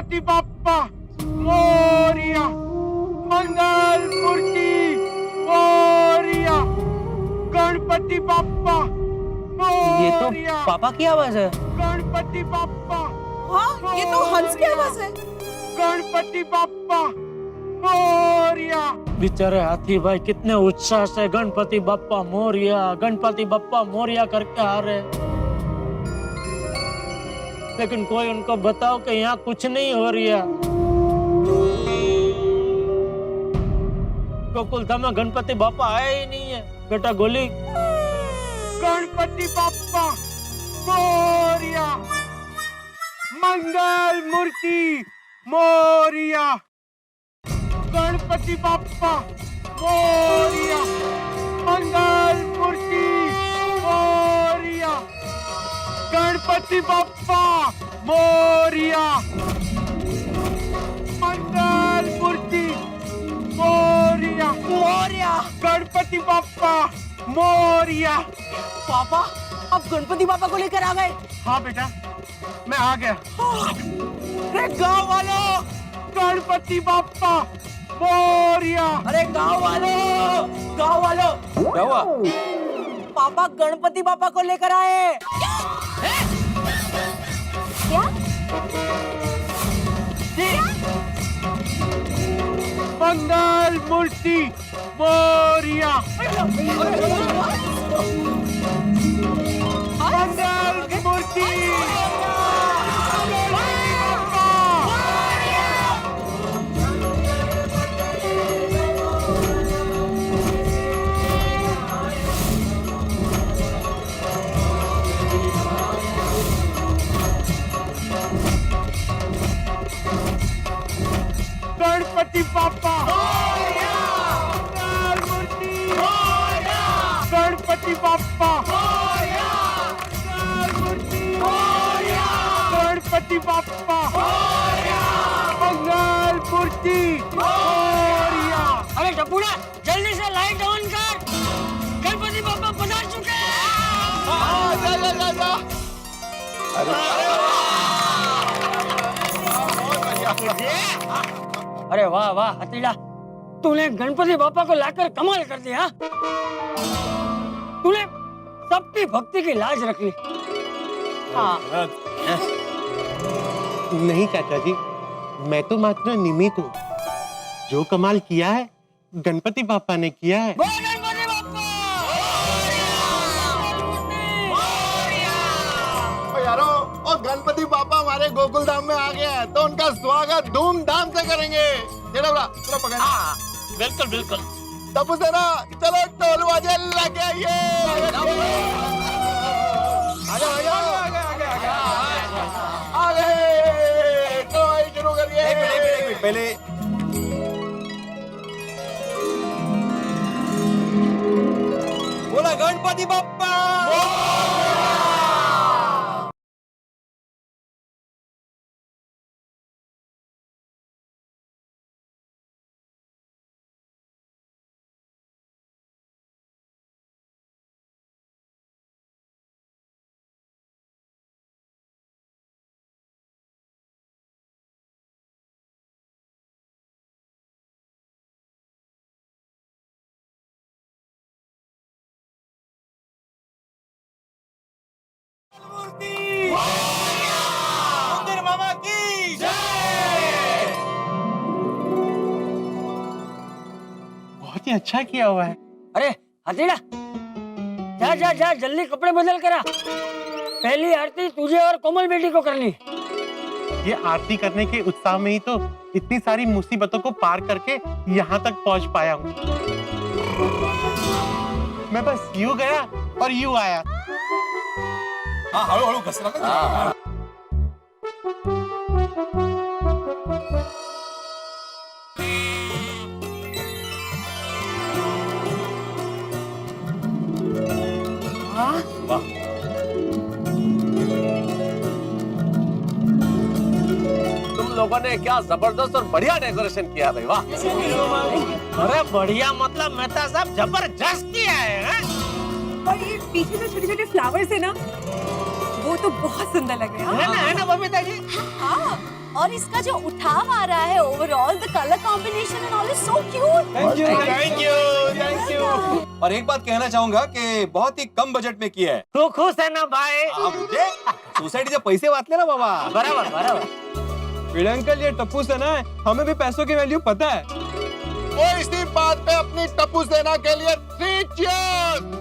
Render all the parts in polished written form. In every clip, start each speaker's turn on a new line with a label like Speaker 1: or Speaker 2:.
Speaker 1: गणपति बाप्पा मोरिया, मंगल मूर्ति मोरिया, गणपति बाप्पा
Speaker 2: ये तो
Speaker 1: मोरिया,
Speaker 2: पापा की आवाज है।
Speaker 1: गणपति बाप्पा।
Speaker 3: हाँ, ये तो हंस की आवाज है।
Speaker 1: गणपति बाप्पा मोरिया।
Speaker 4: बेचारे हाथी भाई कितने उत्साह से गणपति बप्पा मोरिया, गणपति बप्पा मोरिया करके आ रहे, लेकिन कोई उनको बताओ कि यहाँ कुछ नहीं हो रहा। गोकुलधाम में गणपति बाप्पा आया ही नहीं है। बेटा गोली,
Speaker 1: गणपति बाप्पा मोरिया, मंगल मूर्ति मोरिया, गणपति बाप्पा मोरिया, मंगल मूर्ति मोरिया, गणपति बाप्पा मोरिया, मंगल मूर्ति मोरिया,
Speaker 3: मोरिया।
Speaker 1: गणपति बाप्पा मोरिया।
Speaker 3: पापा, अब गणपति बापा को लेकर आ गए।
Speaker 1: हाँ बेटा, मैं आ गया।
Speaker 3: अरे गाँव वालों,
Speaker 1: गणपति बाप्पा मोरिया।
Speaker 3: अरे गाँव वालों, गाँव वालों।
Speaker 2: क्या हुआ?
Speaker 3: पापा गणपति बापा को लेकर आए। क्या?
Speaker 1: मंगल मूर्ति मोरिया, मंगल मूर्ति गणपति बाप्पा मंगल मूर्ति गणपति बाप्पा मंगल मूर्ति गणपति बाप्पा मंगल मूर्ति मोरिया।
Speaker 4: अरे टपुड़ा, जल्दी से लाइट ऑन कर, गणपति बाप्पा पधार चुके हैं। अरे वाह वाह हतीड़ा, तूने गणपति बाप्पा को लाकर कमाल कर दिया। तूने सबकी भक्ति की लाज रख ली।
Speaker 3: हाँ।
Speaker 5: नहीं चाचा जी, मैं तो मात्र निमित्त हूँ। जो कमाल किया है गणपति बापा ने किया है।
Speaker 4: बोल गणपति बाप्पा।
Speaker 6: यारो, और गणपति बापा हमारे गोकुल धाम में आ गया है, तो उनका स्वागत धूमधाम से करेंगे। चलो पकड़।
Speaker 4: बिल्कुल बिल्कुल।
Speaker 6: तब से ना, चलो ढोल बाजे लगे आइए। आगे चलो भाई, शुरू करिए। एक मिनट पहले
Speaker 2: बोला गणपति बाप्पा।
Speaker 6: मामा की जय।
Speaker 5: बहुत ही अच्छा किया हुआ है।
Speaker 4: अरे हतीड़ा, जा जा जा, जल्दी कपड़े बदल करा। पहली आरती तुझे और कोमल बेटी को करनी।
Speaker 5: ये आरती करने के उत्साह में ही तो इतनी सारी मुसीबतों को पार करके यहाँ तक पहुँच पाया हूँ। मैं बस यूं गया और यूं आया।
Speaker 6: हाँ, हळू हळू घसरा ना।
Speaker 2: तुम लोगों ने क्या जबरदस्त और बढ़िया डेकोरेशन किया भाई, वाह।
Speaker 4: अरे बढ़िया मतलब मेहता साहब जबरदस्त किया है।
Speaker 3: और ये पीछे जो छोटे छोटे फ्लावर्स है ना, वो तो बहुत सुंदर लग रहे हैं।
Speaker 4: है ना बबीता जी?
Speaker 3: हाँ,
Speaker 7: और इसका जो उठाव आ रहा है overall the colour combination and all is so cute.
Speaker 6: Thank you.
Speaker 8: और एक बात कहना चाहूंगा कि बहुत ही कम बजट में किया है।
Speaker 1: तू खुश है ना भाई?
Speaker 8: म्हणजे सोसायटीचे पैसे वाचले ना बाबा।
Speaker 1: बराबर बराबर।
Speaker 9: भिड़े अंकल, ये टप्पू सेना है, हमें भी पैसों की वैल्यू पता है।
Speaker 6: और इसी बात पे अपनी टप्पू सेना के लिए 3 cheers!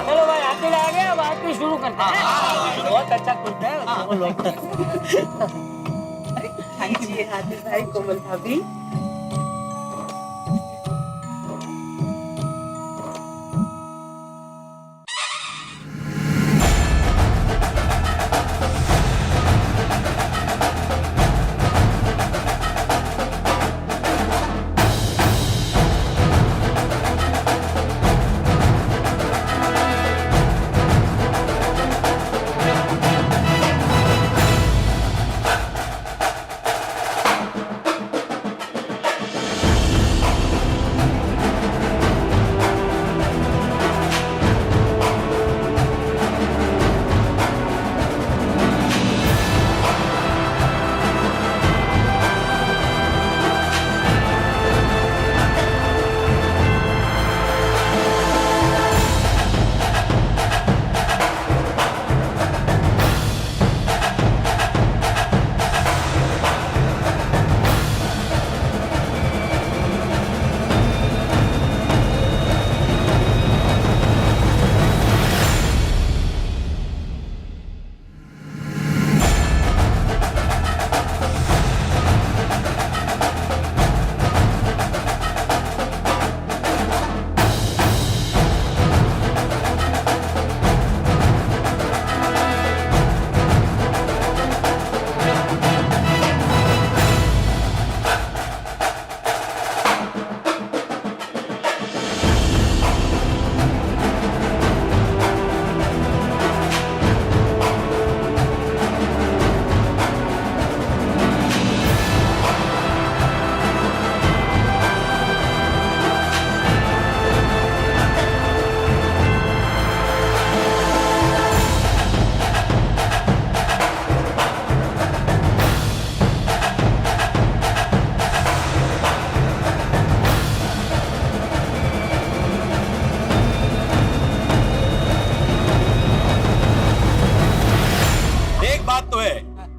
Speaker 4: चलो भाई आरती आ गया, अब आरती शुरू करते हैं। बहुत अच्छा करते हैं वो लोग।
Speaker 3: हाँ जी आदिल भाई, कोमल भाभी।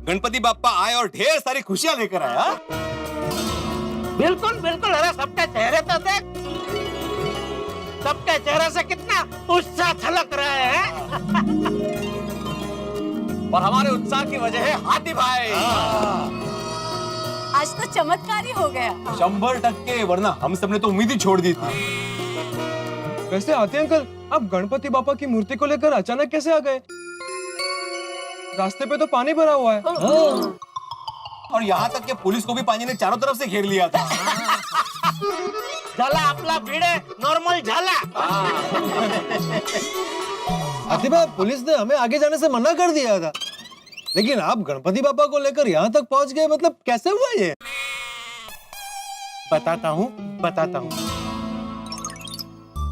Speaker 8: गणपति बाप्पा आए और ढेर सारी खुशियां लेकर आए। हाँ?
Speaker 1: बिल्कुल बिल्कुल, अरे सबके चेहरे तो देख, सबके चेहरे से कितना उत्साह छलक रहा है।
Speaker 2: और हमारे उत्साह की वजह है हाथी भाई।
Speaker 7: आज तो चमत्कार ही हो गया।
Speaker 8: 100%, वरना हम सबने तो उम्मीद ही छोड़ दी थी।
Speaker 9: वैसे आते अंकल, आप गणपति बापा की मूर्ति को लेकर अचानक कैसे आ गए? रास्ते पे तो पानी भरा हुआ है।
Speaker 8: और यहाँ तक कि पुलिस को भी पानी ने चारों तरफ से घेर लिया था।
Speaker 1: झाला आपला भिड़े नॉर्मल झाला।
Speaker 10: आतिबा, पुलिस ने हमें आगे जाने से मना कर दिया था, लेकिन आप गणपति बापा को लेकर यहाँ तक पहुँच गए, मतलब कैसे हुआ ये?
Speaker 5: बताता हूँ।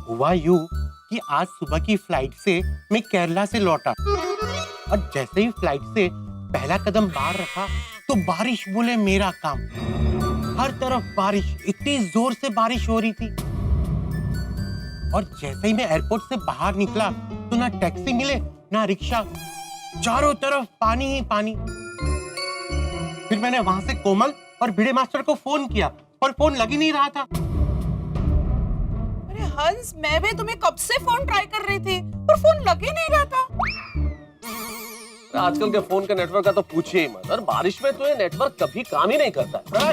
Speaker 5: हुआ यूं कि आज सुबह की फ्लाइट से मैं केरला से लौटा और जैसे ही फ्लाइट से पहला कदम बाहर रखा तो बारिश बोले मेरा काम। हर तरफ बारिश, इतनी जोर से बारिश हो रही थी। और जैसे ही मैं एयरपोर्ट से बाहर निकला तो ना टैक्सी मिले ना रिक्शा, चारों तरफ पानी ही पानी। फिर मैंने वहां से कोमल और भिड़े मास्टर को फोन किया पर फोन लग ही नहीं रहा था।
Speaker 3: अरे हंस, मैं भी तुम्हें कब से फोन ट्राई कर रही थी पर फोन लग ही नहीं रहा था।
Speaker 2: आजकल के फोन के नेटवर्क का तो पूछिए ही मत। और बारिश में तो ये नेटवर्क कभी काम ही नहीं करता है।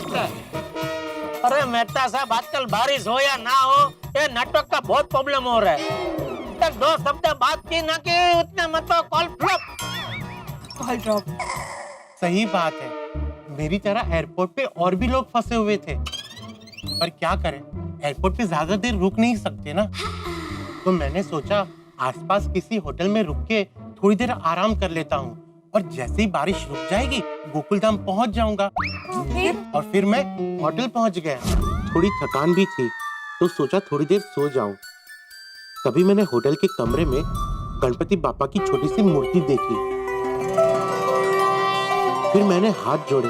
Speaker 1: अरे मेहता साहब, आजकल बारिश हो या ना हो, ये नेटवर्क का बहुत प्रॉब्लम हो रहा है। तक 2 शब्द बात की ना कि उतने मतलब कॉल ड्रॉप।
Speaker 5: सही बात है, मेरी तरह एयरपोर्ट पे और भी लोग फंसे हुए थे, पर क्या करें, एयरपोर्ट पे ज्यादा देर रुक नहीं सकते ना। तो मैंने सोचा आसपास किसी होटल में रुक के थोड़ी देर आराम कर लेता हूँ और जैसे ही बारिश रुक जाएगी गोकुलधाम पहुँच जाऊंगा। और फिर मैं होटल पहुँच गया। थोड़ी थकान भी थी तो सोचा थोड़ी देर सो जाऊं। तभी मैंने होटल के कमरे में गणपति बापा की छोटी सी मूर्ति देखी। फिर मैंने हाथ जोड़े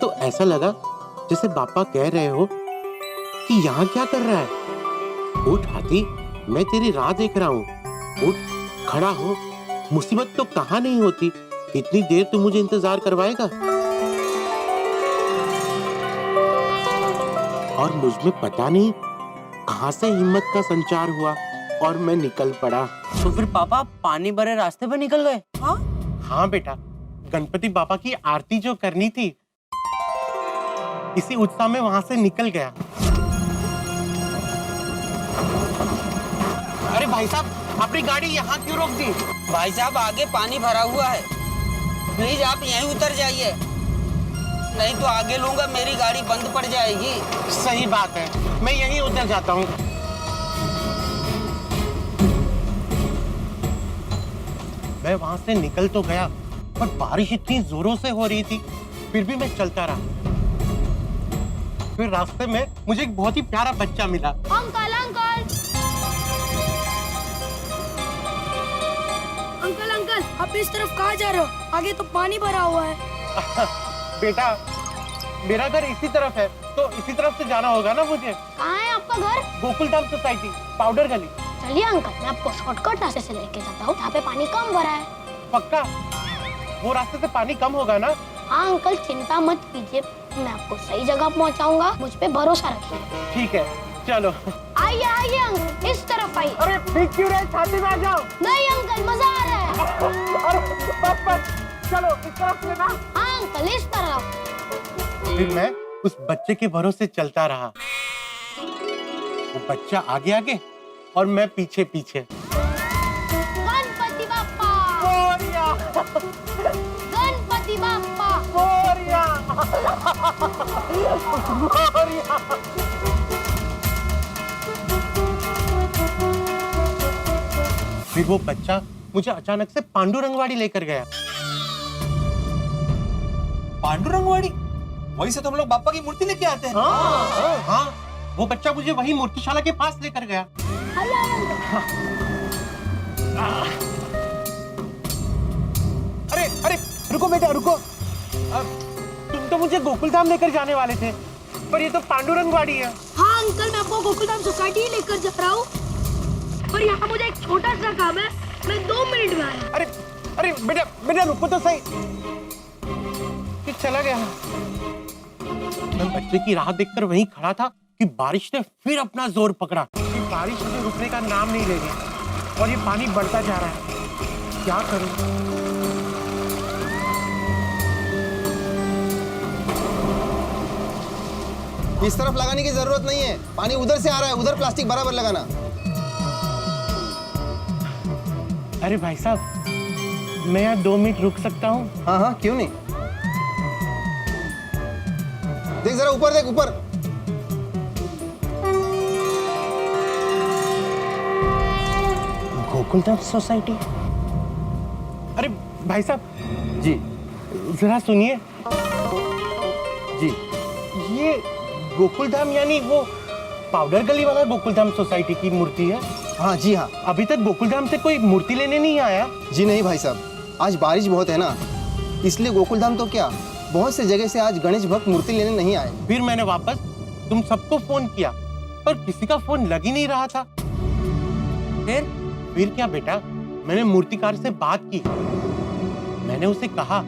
Speaker 5: तो ऐसा लगा जैसे बापा कह रहे हो कि यहाँ क्या कर रहा है? उठ हाथी, मैं तेरी राह देख रहा हूँ। उठ, खड़ा हो, मुसीबत तो कहाँ नहीं होती। कितनी देर तू मुझे इंतजार करवाएगा? और मुझ में पता नहीं कहां से हिम्मत का संचार हुआ और मैं निकल पड़ा।
Speaker 1: तो फिर पापा पानी भरे रास्ते पे निकल गए?
Speaker 5: हाँ बेटा, गणपति बापा की आरती जो करनी थी, इसी उत्साह में वहां से निकल गया। अरे भाई साहब, अपनी गाड़ी यहाँ क्यों रोक दी?
Speaker 1: भाई साहब आगे पानी भरा हुआ है, प्लीज आप यहीं उतर जाइए, नहीं तो आगे लूंगा मेरी गाड़ी बंद पड़ जाएगी।
Speaker 5: सही बात है, मैं यहीं उतर जाता हूँ। मैं वहां से निकल तो गया, पर बारिश इतनी जोरों से हो रही थी, फिर भी मैं चलता रहा। फिर रास्ते में मुझे एक बहुत ही प्यारा बच्चा मिला।
Speaker 7: अंकल अंकल अंकल अंकल, आप इस तरफ कहाँ जा रहे हो? आगे तो पानी भरा हुआ है।
Speaker 5: बेटा, मेरा घर इसी तरफ है, तो इसी तरफ से जाना होगा ना मुझे।
Speaker 7: कहाँ है आपका घर?
Speaker 5: गोकुलधाम सोसाइटी, पाउडर गली।
Speaker 7: चलिए अंकल, मैं आपको शॉर्टकट रास्ते से लेके जाता हूँ, यहाँ पे पानी कम भरा है।
Speaker 5: पक्का? वो रास्ते से पानी कम होगा ना?
Speaker 7: हाँ अंकल, चिंता मत कीजिए, मैं आपको सही जगह पहुँचाऊंगा, मुझ पे भरोसा रखिए।
Speaker 5: ठीक है, चलो।
Speaker 7: आइए आइए अंकल, इस तरफ आइए।
Speaker 5: अरे भीग क्यों रहे? छाती में आ जाओ।
Speaker 7: नहीं अंकल, मजा आ रहा है।
Speaker 5: अरे बस चलो, इस तरफ से ना।
Speaker 7: हाँ अंकल, इस तरफ।
Speaker 5: फिर मैं उस बच्चे के भरोसे चलता रहा। वो बच्चा आगे आगे और मैं पीछे पीछे।
Speaker 7: गणपति बाप्पा,
Speaker 5: मोरिया,
Speaker 7: गणपति बाप्पा।
Speaker 5: मोरिया, मोरिया। फिर वो बच्चा मुझे अचानक से पांडुरंगवाड़ी लेकर गया।
Speaker 8: पांडुरंगवाड़ी? वहीं से तो हम लोग बापा की मूर्ति लेके आते हैं।
Speaker 5: हाँ, वो बच्चा मुझे वही मूर्तिशाला के पास लेकर गया। अरे अरे रुको बेटा, रुको। तुम तो मुझे गोकुलधाम लेकर जाने वाले थे, पर ये तो पांडुरंगवाड़ी है।
Speaker 7: हाँ अंकल, मैं आपको गोकुलधाम सोसाइटी लेकर जा रहा हूँ, और यहाँ मुझे एक छोटा सा काम है, मैं 2 मिनट में आया।
Speaker 5: अरे अरे बेटा बेटा रुको तो सही। कि चला गया। मैं बच्चे की राह देखकर वहीं खड़ा था कि बारिश ने फिर अपना जोर पकड़ा। कि बारिश मुझे रुकने का नाम नहीं ले रही और ये पानी बढ़ता जा रहा है। क्या करूं?
Speaker 10: इस तरफ लगाने की जरूरत नहीं है, पानी उधर से आ रहा है, उधर प्लास्टिक बराबर लगाना।
Speaker 5: अरे भाई साहब, मैं यहाँ 2 मिनट रुक सकता हूँ?
Speaker 10: हाँ हाँ, क्यों नहीं। देख जरा ऊपर, देख ऊपर।
Speaker 5: गोकुलधाम सोसाइटी। अरे भाई साहब
Speaker 10: जी
Speaker 5: जरा सुनिए।
Speaker 10: जी,
Speaker 5: ये गोकुलधाम यानी वो पाउडर गली वाला गोकुलधाम सोसाइटी की मूर्ति है?
Speaker 10: हाँ जी हाँ।
Speaker 5: अभी तक गोकुलधाम से कोई मूर्ति लेने नहीं आया?
Speaker 10: जी नहीं भाई साहब, आज बारिश बहुत है ना, इसलिए गोकुलधाम तो क्या, बहुत से जगह से आज गणेश भक्त मूर्ति लेने नहीं आए।
Speaker 5: फिर मैंने वापस तुम सबको फोन किया, पर किसी का फोन लग ही नहीं रहा था। फिर क्या बेटा, मैंने मूर्तिकार से बात की। मैंने उसे कहा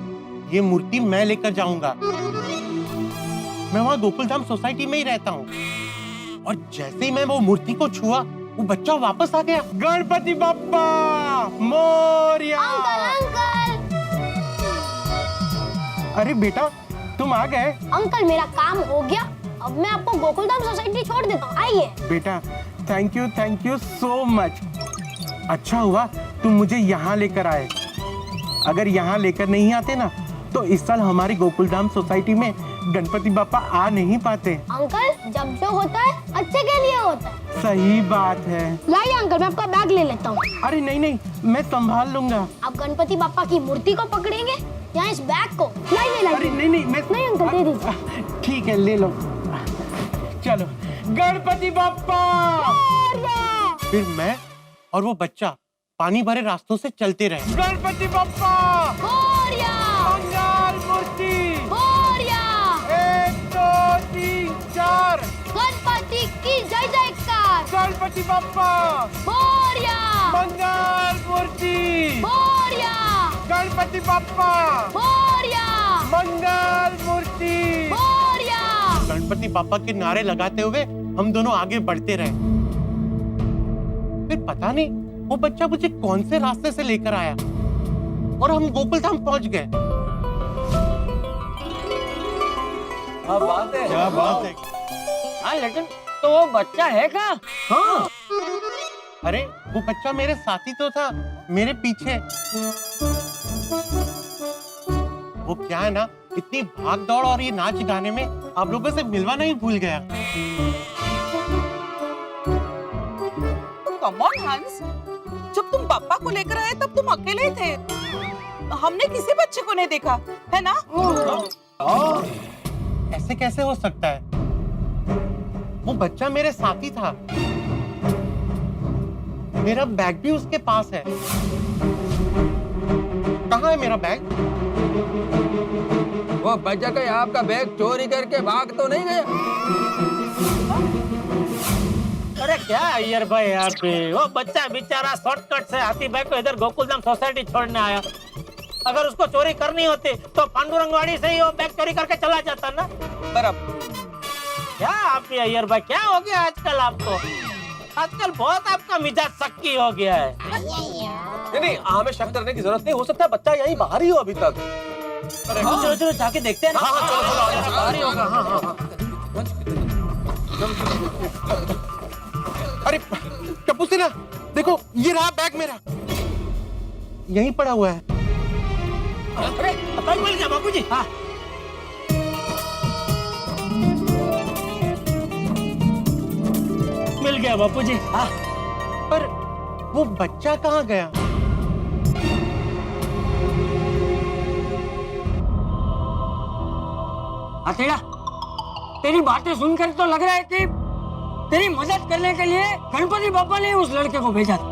Speaker 5: ये मूर्ति मैं लेकर जाऊंगा। मैं वहां गोकुलधाम सोसाइटी में ही रहता हूँ। और जैसे ही मैं वो मूर्ति को छुआ, वो बच्चा वापस आ गया। गणपति बाप्पा मोरिया।
Speaker 7: अंकल
Speaker 5: अरे बेटा, तुम आ गए?
Speaker 7: अंकल, मेरा काम हो गया, अब मैं आपको गोकुलधाम सोसाइटी छोड़ देता हूँ, आइए।
Speaker 5: बेटा थैंक यू सो मच। अच्छा हुआ तुम मुझे यहाँ लेकर आए। अगर यहाँ लेकर नहीं आते ना, तो इस साल हमारी गोकुलधाम सोसाइटी में गणपति बापा आ नहीं पाते।
Speaker 7: अंकल, जब जो होता है अच्छे के लिए होता है।
Speaker 5: सही बात है।
Speaker 7: लाइए अंकल, मैं आपका बैग ले लेता हूँ।
Speaker 5: अरे नहीं, मैं संभाल लूंगा।
Speaker 7: आप गणपति बापा की मूर्ति को पकड़ेंगे या इस बैग को? लाइए
Speaker 5: अरे नहीं, मैं
Speaker 7: नहीं अंकल, दे दीजिए।
Speaker 5: ठीक है, ले लो। चलो, गणपति बाप्पा। फिर मैं और वो बच्चा पानी भरे रास्तों से चलते रहे।
Speaker 9: गणपति बप्पा
Speaker 7: मोरया
Speaker 9: मंगल मूर्ति
Speaker 7: मोरया
Speaker 9: 1 2 3 4
Speaker 7: गणपति की जय जयकार
Speaker 9: गणपति बप्पा
Speaker 7: मोरया
Speaker 9: मंगल मूर्ति
Speaker 7: मोरया
Speaker 9: गणपति बप्पा
Speaker 7: मोरया
Speaker 9: मंगल मूर्ति।
Speaker 7: मोरया।
Speaker 5: गणपति पापा के नारे लगाते हुए हम दोनों आगे बढ़ते रहे। फिर पता नहीं वो बच्चा मुझे कौन से रास्ते से लेकर आया और हम गोकुल धाम पहुंच गए।
Speaker 2: क्या बात है,
Speaker 10: क्या बात है।
Speaker 4: हाँ लेकिन तो वो बच्चा है कहाँ?
Speaker 5: हाँ अरे वो बच्चा मेरे साथी तो था, मेरे पीछे। वो क्या है ना, इतनी भाग दौड़ और ये नाच गाने में आप लोगों से मिलवाना ही भूल गया।
Speaker 3: कम ऑन हंस, जब तुम पापा को लेकर आए तब तुम अकेले थे, हमने किसी बच्चे को नहीं देखा, है ना?
Speaker 5: ऐसे कैसे हो सकता है? वो बच्चा मेरे साथी था, मेरा बैग भी उसके पास है। कहाँ है मेरा बैग?
Speaker 11: वो बच्चा कहीं आपका बैग चोरी करके भाग तो नहीं गया?
Speaker 1: अरे क्या अय्यर भाई यहाँ पे, वो बच्चा बेचारा शॉर्टकट से हाथी भाई को इधर गोकुलधाम सोसाइटी छोड़ने आया। अगर उसको चोरी करनी होती तो पांडुरंगवाड़ी से ही वो बैग चोरी करके चला जाता ना।
Speaker 3: पर अब
Speaker 1: क्या आप ये अय्यर भाई, क्या हो गया आजकल आपको? आजकल बहुत आपका मिजाज सक्की हो गया है।
Speaker 2: नहीं, हमें शक करने की जरूरत नहीं, हो सकता है बच्चा यहीं बाहर ही हो अभी तक।
Speaker 1: चलो चलो जाके देखते हैं ना।
Speaker 2: हाँ, चलो,
Speaker 1: बाहर ही होगा। हाँ।
Speaker 5: अरे टप्पू सिन्हा, देखो ये रहा बैग मेरा, यहीं पड़ा हुआ है।
Speaker 1: अरे बैग मिल गया बापूजी। हाँ मिल गया बापूजी। हाँ
Speaker 5: पर वो बच्चा कहाँ गया?
Speaker 4: हथेड़ा, तेरी बातें सुनकर तो लग रहा है कि तेरी मदद करने के लिए गणपति बापा ने उस लड़के को भेजा था।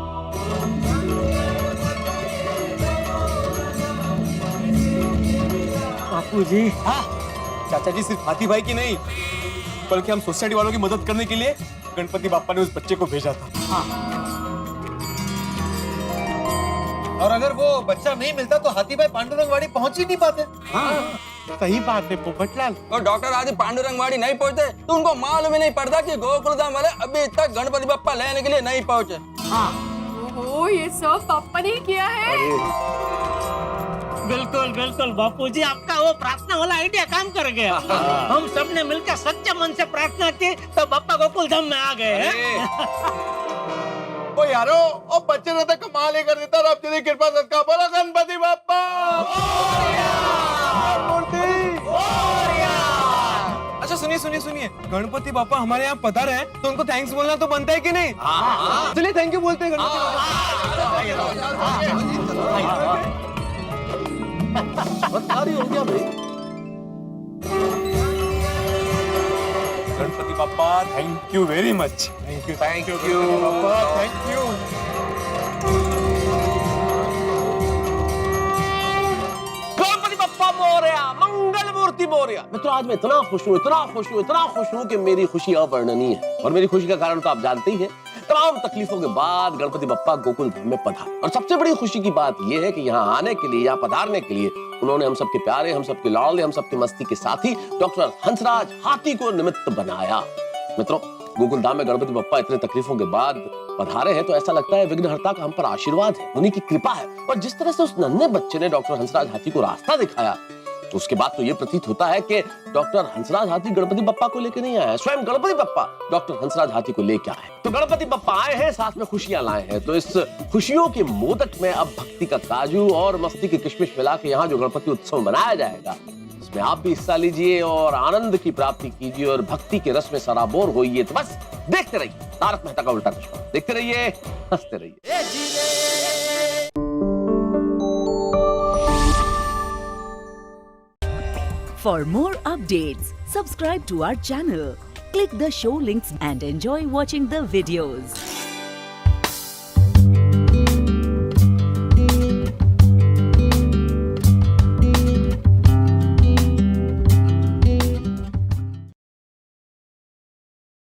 Speaker 1: बापूजी।
Speaker 4: हाँ
Speaker 8: चाचा जी सिर्फ हाथी भाई की नहीं, बल्कि हम सोसाइटी वालों की मदद करने के लिए गणपति बापा ने उस बच्चे को भेजा था।
Speaker 10: और अगर वो बच्चा नहीं मिलता तो हाथी भाई पांडुरंगवाड़ी पहुंच ही नहीं पाते।
Speaker 5: सही बात है पोपटलाल।
Speaker 11: और डॉक्टर आदि पांडुरंगवाड़ी नहीं पहुंचे तो उनको मालूम ही नहीं पड़ता कि गोकुलधाम वाले अभी तक गणपति बप्पा लेने के लिए नहीं पहुंचे।
Speaker 7: ओहो, ये सब पापा ने किया है।
Speaker 1: बिल्कुल बिल्कुल बापूजी, आपका वो प्रार्थना वाला आइडिया काम कर गया। हम सब ने मिलकर सच्चे मन से प्रार्थना की तो बप्पा गोकुलधाम में आ गए हैं।
Speaker 6: ओ यारो, ओ बच्चे ने तो कमाल ही कर देता। रब तेरी कृपा सदका बोलो गणपति बाप्पा।
Speaker 9: अच्छा सुनिए सुनिए सुनिए, गणपति बापा हमारे यहाँ पधारे हैं तो उनको थैंक्स बोलना तो बनता है कि नहीं? चलिए थैंक यू बोलते हैं गणपति
Speaker 2: भारी हो गया भाई।
Speaker 8: Ganpati Bappa thank you very much.
Speaker 2: Thank you
Speaker 8: thank you.
Speaker 2: Ganpati Bappa Morya, Mangal Murti Morya. मित्रों, आज मैं इतना खुश हूँ कि मेरी खुशी अवर्णनीय है। और मेरी खुशी का कारण तो आप जानते ही हैं। तमाम तकलीफों के बाद गणपति बप्पा गोकुल धाम में पधारे। और सबसे बड़ी खुशी की बात यह है कि यहाँ आने के लिए, यहाँ पधारने के लिए उन्होंने हम सबके प्यारे, हम सबके लाडले, हम सबके मस्ती के साथी डॉक्टर हंसराज हाथी को निमित्त बनाया। मित्रों, गोकुल धाम में गणपति बप्पा इतने तकलीफों के बाद पधारे हैं तो ऐसा लगता है विघ्नहर्ता का हम पर आशीर्वाद है, उन्हीं की कृपा है। और जिस तरह से उस नन्हे बच्चे ने डॉक्टर हंसराज हाथी को रास्ता दिखाया, तो उसके बाद तो ये प्रतीत होता है कि डॉक्टर हंसराज हाथी गणपति बप्पा को लेकर नहीं आया, स्वयं गणपति बप्पा डॉक्टर हंसराज हाथी को लेकर आए। तो गणपति बप्पा आए हैं, साथ में खुशियां लाए हैं। तो इस खुशियों के मोदक में अब भक्ति का काजू और मस्ती की किशमिश मिला के यहाँ जो गणपति उत्सव मनाया जाएगा, इसमें आप भी हिस्सा लीजिए और आनंद की प्राप्ति कीजिए और भक्ति के रस में सराबोर होइए। तो बस देखते रहिए तारक मेहता का उल्टा चश्मा, देखते रहिए, हंसते रहिए।
Speaker 12: For more updates, subscribe to our channel, click the show links and enjoy watching the videos.